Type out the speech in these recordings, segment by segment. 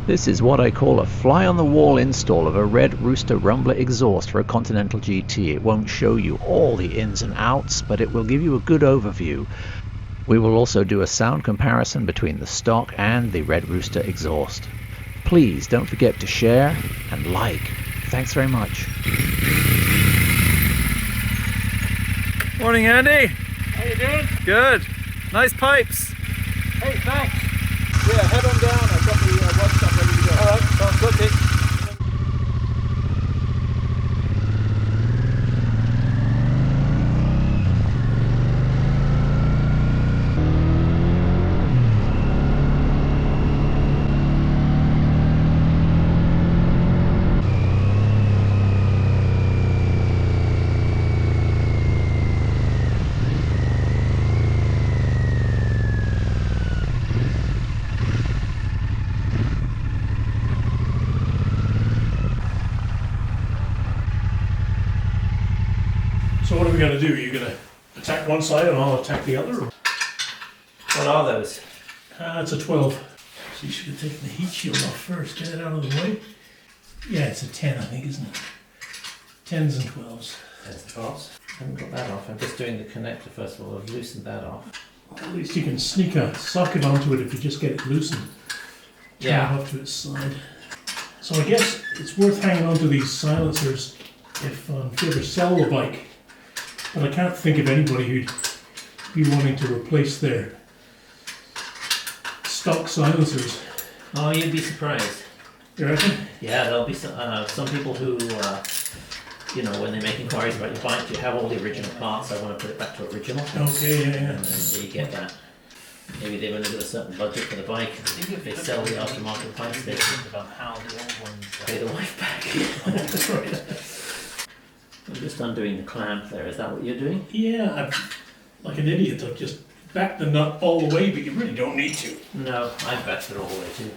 This is what I call a fly-on-the-wall install of a red Rooster Rumbler exhaust for a Continental GT. It won't show you all the ins and outs, but it will give you a good overview. We will also do a sound comparison between the stock and the red Rooster exhaust. Please don't forget to share and like. Thanks very much. Morning, Andy. How you doing? Good. Nice pipes. Hey, thanks. Yeah, head on down. I've got the workshop ready to go. All right, sounds good. Okay. So what are we going to do? Are you going to attack one side and I'll attack the other? What are those? It's a 12. So you should have taken the heat shield off first. Get it out of the way. Yeah, it's a 10, I think, isn't it? 10s and 12s. 10s and 12s. I haven't got that off. I'm just doing the connector first of all. I've loosened that off. At least you can sneak a socket onto it if you just get it loosened. Turn it up to its side. So I guess it's worth hanging on to these silencers if you ever sell the bike. But I can't think of anybody who'd be wanting to replace their stock silencers. Oh, you'd be surprised. You reckon? Yeah, there'll be some people who, you know, when they make inquiries about your bike, do you have all the original parts? I want to put it back to original. Okay, yeah. And then you get that. Maybe they've only got a certain budget for the bike. I think if they sell the aftermarket bikes, they think about how the old ones pay the wife back. That's right. I'm just undoing the clamp there. Is that what you're doing? Yeah, like an idiot, I've just backed the nut all the way, but you really don't need to. No, I've backed it all the way too.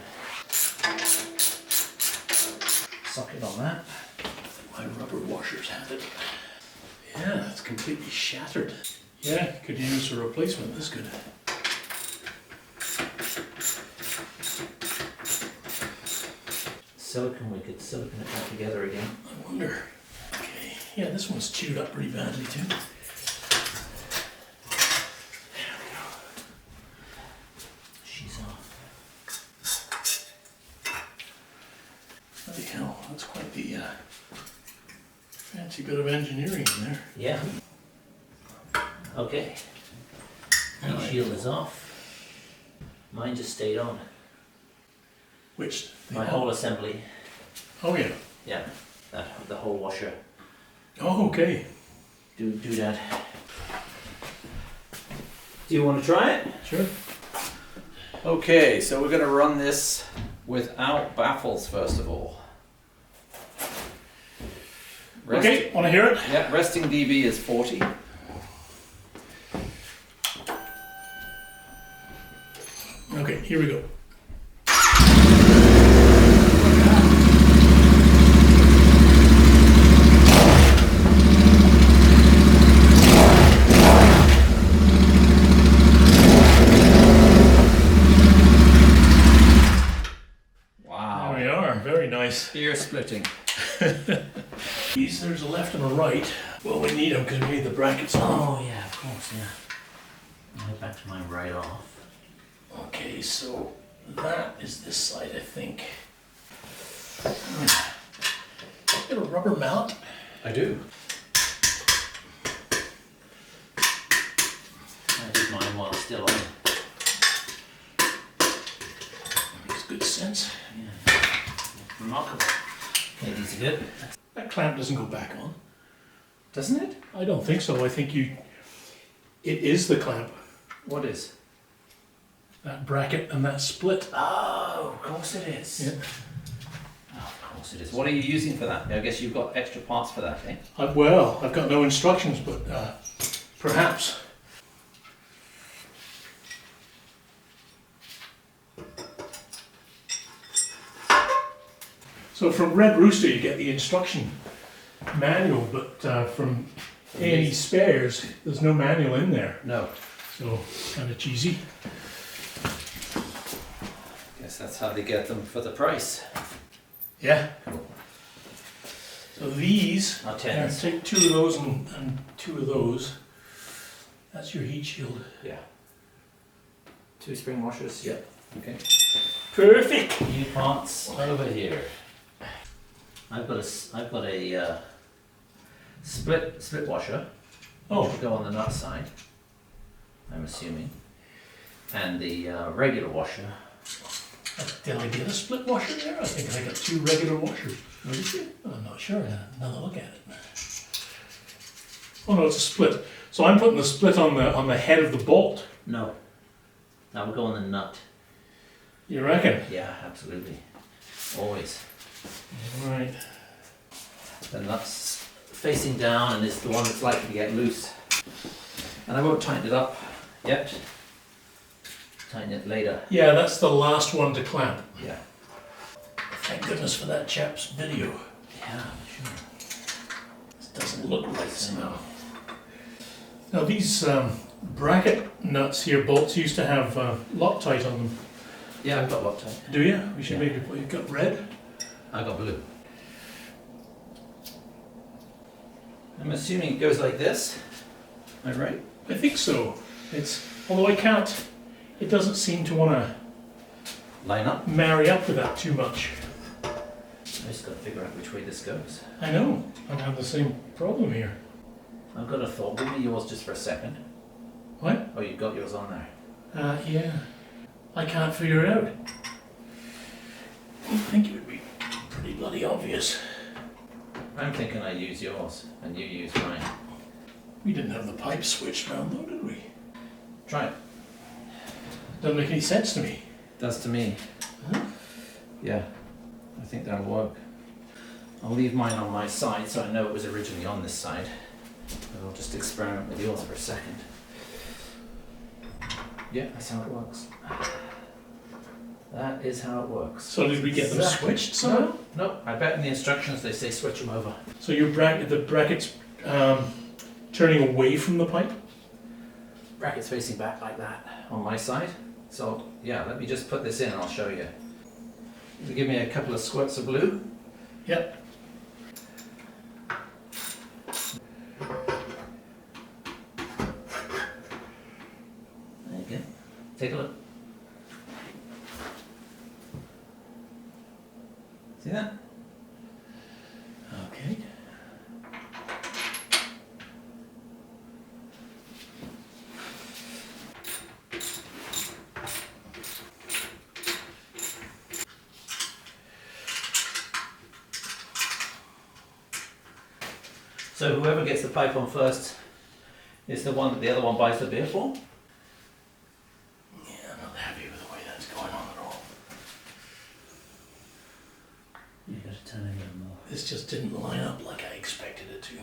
Socket on that. My rubber washers have it. Yeah, it's completely shattered. Yeah, could use a replacement. That's good. Silicone, we could silicone it back together again. I wonder. Okay, yeah, this one's chewed up pretty badly too. There we go. She's off. Bloody hell, that's quite the fancy bit of engineering in there. Yeah. Okay. Heat shield is off. Mine just stayed on. Which? My whole assembly. Oh yeah. Yeah. The whole washer. Oh, okay. Do that. Do you want to try it? Sure. Okay, so we're going to run this without baffles first of all. Okay, want to hear it? Yeah, resting dB is 40. Okay, here we go. Wow. There we are, very nice. Ear splitting. There's a left and a right. Well, we need them because we need the brackets on. Oh yeah, of course, yeah. I'll go back to mine right off. Okay, so that is this side, I think. Got a rubber mallet. I do. I did mine while it's still on. Makes good sense. Yeah. Remarkable. Okay, these are good. That clamp doesn't go back on. Doesn't it? I don't think so. I think it is the clamp. What is? That bracket and that split. Oh, of course it is. Yeah. Oh, of course it is. What are you using for that? I guess you've got extra parts for that, eh? Well, I've got no instructions, but perhaps. So from Red Rooster you get the instruction manual, but from A&E Spares there's no manual in there. No. So kind of cheesy. Guess guess that's how they get them for the price. Yeah. So these, I'll tell you. take 2 of those and 2 of those. That's your heat shield. Yeah. 2 spring washers. Yeah. Okay. Perfect. New parts over here. I've got a split washer. Oh, To go on the nut side, I'm assuming, and the regular washer. did I get a split washer there? I think I got 2 regular washers. What did you? I'm not sure. Another look at it. Oh no, it's a split. So I'm putting the split on the head of the bolt. No. That would go on the nut. You reckon? Yeah, absolutely. Always. Right. The nut's facing down and is the one that's likely to get loose. And I won't tighten it up yet. Tighten it later. Yeah, that's the last one to clamp. Yeah. Thank goodness for that chap's video. Yeah, sure. This doesn't look right somehow. Now these bracket nuts here, bolts, used to have Loctite on them. Yeah, I've got Loctite. Do you? We should Yeah. make it. You've got red? I got blue. I'm assuming it goes like this. Am I right? I think so. Although I can't, it doesn't seem to want to Line up. marry up with that too much. I just got to figure out which way this goes. I know. I'm having the same problem here. I've got a thought. Give me yours just for a second. What? Oh, you've got yours on there. Yeah. I can't figure it out. I think it would be pretty bloody obvious. I'm thinking I use yours and you use mine. We didn't have the pipe switched round though, did we? Try it. Doesn't make any sense to me. Does to me. Huh? Yeah, I think that'll work. I'll leave mine on my side so I know it was originally on this side. But I'll just experiment with yours for a second. Yeah, that's how it works. That is how it works. So did we get them Exactly. switched somehow? No, I bet in the instructions they say switch them over. So your the bracket's turning away from the pipe? Bracket's facing back like that on my side. So yeah, let me just put this in and I'll show you. You give me a couple of squirts of blue. Yep. There you go. Take a look. See that? Okay. So whoever gets the pipe on first is the one that the other one buys the beer for? Yeah, I'm not happy with the way that's going on at all. You gotta turn it a little more. This just didn't line up like I expected it to.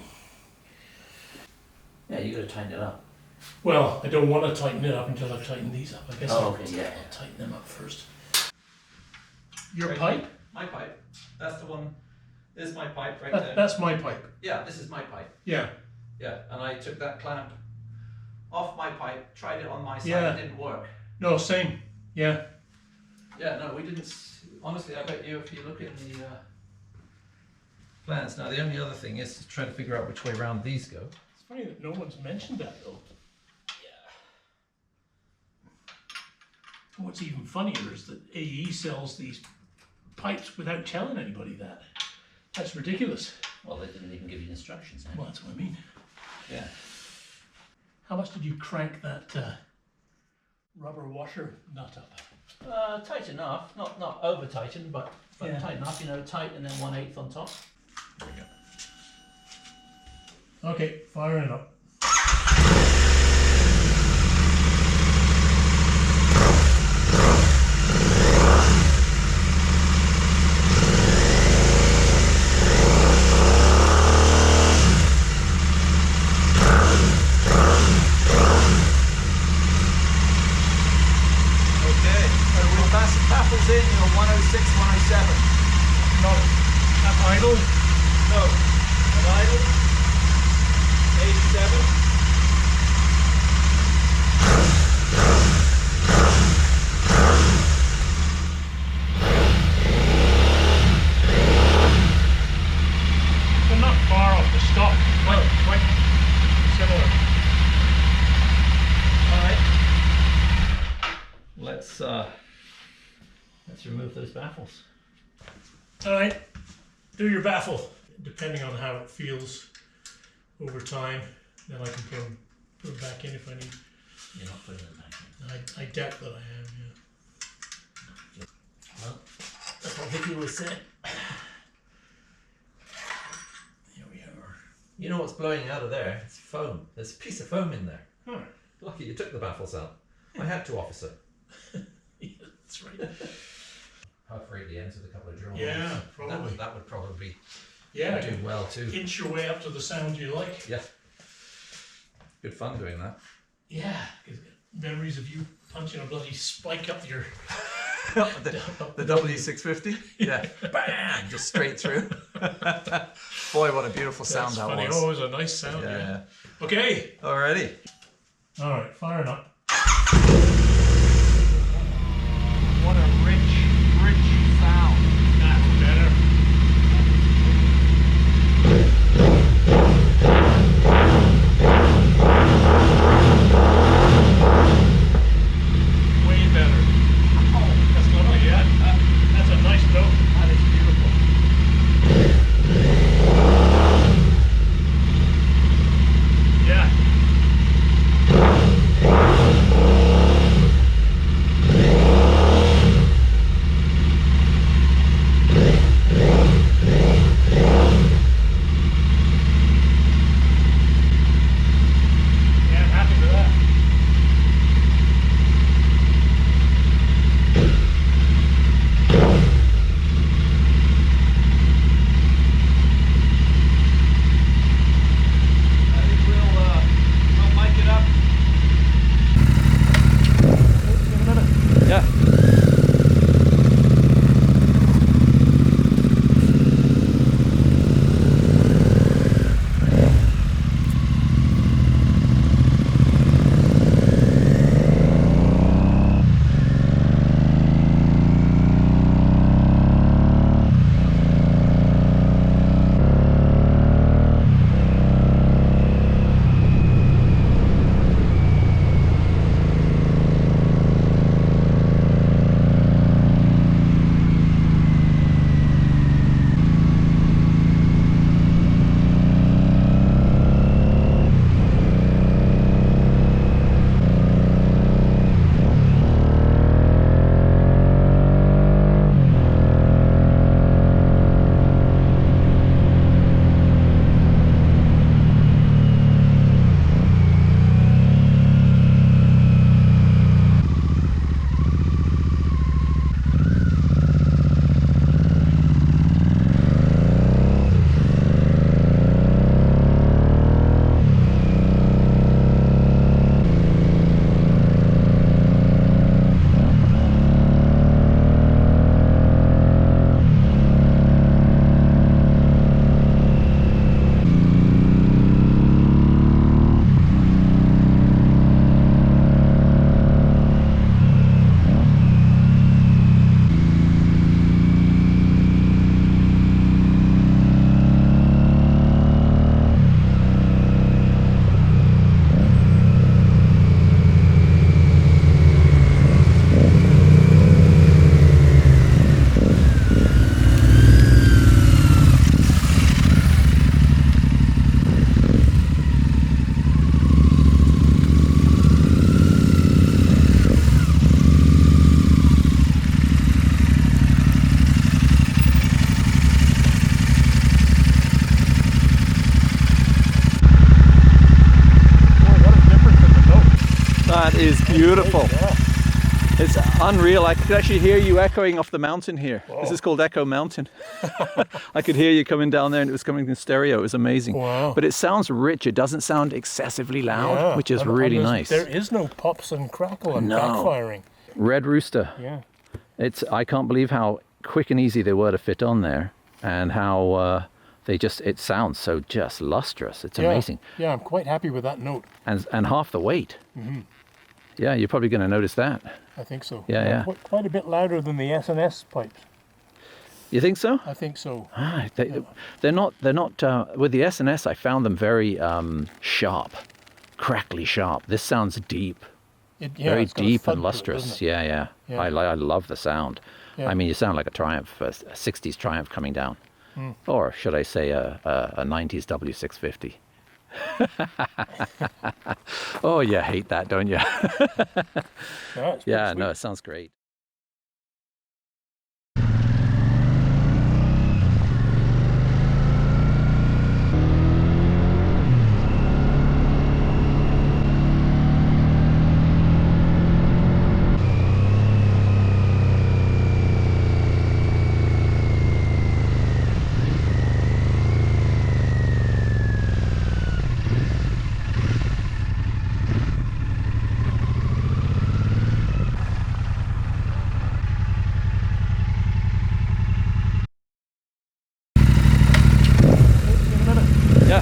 Yeah, you gotta tighten it up. Well, I don't want to tighten it up until I've tightened these up. I guess Oh, I'll, okay, yeah. I'll tighten them up first. Your Right. pipe? My pipe. That's the one. This is my pipe right there. That's my pipe. Yeah, this is my pipe. Yeah. Yeah, and I took that clamp off my pipe, tried it on my side, Yeah. it didn't work. No, same. Yeah. Yeah, no, we didn't. Honestly, I bet you if you look in the plans. Now, the only other thing is to try to figure out which way around these go. It's funny that no one's mentioned that though. What's even funnier is that AE sells these pipes without telling anybody that. That's ridiculous. Well, they didn't even give you instructions. Well, that's what I mean. Yeah. How much did you crank that rubber washer nut up? Tight enough, not over tightened, but Yeah. tight enough. You know, tight and then 1/8 on top. Okay, firing it up. In, you're 106, 107. Not at idle. No. At idle, 87. with those baffles. All right, do your baffle. Depending on how it feels over time, then I can put them back in if I need. You're not putting them back in. I doubt that I am, yeah. Well, that's what Vicky always said. Here we are. You know what's blowing out of there? It's foam. There's a piece of foam in there. Huh. Lucky you took the baffles out. I had to, officer. Yeah, that's right. Perforate the ends with a couple of drill Yeah, holes. probably. That would probably Yeah, do well too. inch your way up to the sound you like. Yeah. Good fun doing that. Yeah, 'cause memories of you punching a bloody spike up your... The W650? Yeah. Bam! Just straight through. Boy, what a beautiful sound That's that funny. was. Oh, it was a nice sound, Yeah. yeah. Okay. Alrighty. All right, firing up. What a rich sound. That's better. Way better. Oh, that's lovely, yeah. That's a nice note. That is beautiful. Yeah. Yeah, I'm happy with that. I think we'll mic it up. Yeah. That is beautiful. It's unreal. I could actually hear you echoing off the mountain here. This is called Echo Mountain. I could hear you coming down there and it was coming in stereo. It was amazing. Wow. But it sounds rich. It doesn't sound excessively loud, which is really nice. There is no pops and crackle and backfiring. Red Rooster. Yeah. I can't believe how quick and easy they were to fit on there and how it sounds so just lustrous. It's amazing. Yeah, I'm quite happy with that note. And half the weight. Mm-hmm. Yeah, you're probably going to notice that. I think so. Yeah. Quite a bit louder than the S&S pipes. You think so? I think so. They're not. With the S&S, I found them very sharp, crackly sharp. This sounds deep, very deep and lustrous. Yeah. I love the sound. Yeah. I mean, you sound like a Triumph, a 60s Triumph coming down. Or should I say a 90s W650. Oh, you hate that, don't you? No, it's Yeah, pretty no, sweet. it sounds great. Yeah.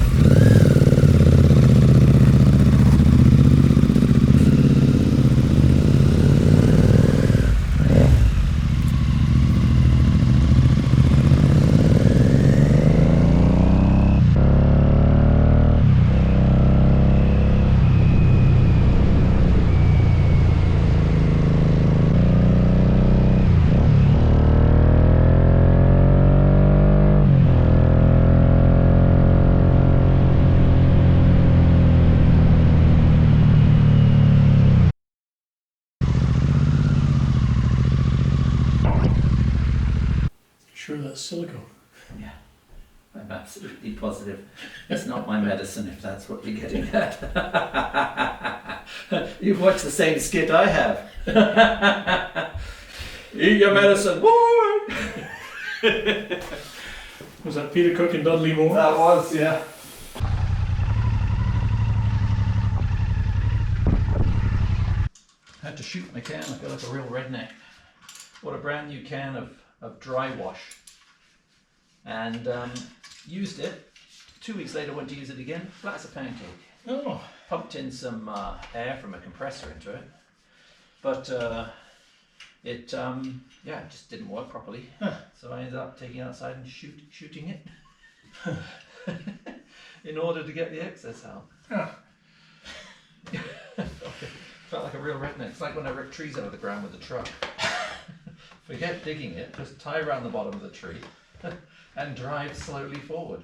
Sure, that's silicone. Yeah, I'm absolutely positive. It's not my medicine, if that's what you're getting at. You've watched the same skit I have. Eat your medicine. Woo! Was that Peter Cook and Dudley Moore? That was, yeah. I had to shoot my can. I feel like a real redneck. What a brand new can of dry wash. And used it. 2 weeks later, went to use it again. Flat as a pancake. Oh, Pumped in some air from a compressor into it. But it just didn't work properly. So I ended up taking it outside and shooting it. In order to get the excess out. Felt like a real redneck. It's like when I rip trees out of the ground with a truck. Forget digging it, just tie around the bottom of the tree and drive slowly forward.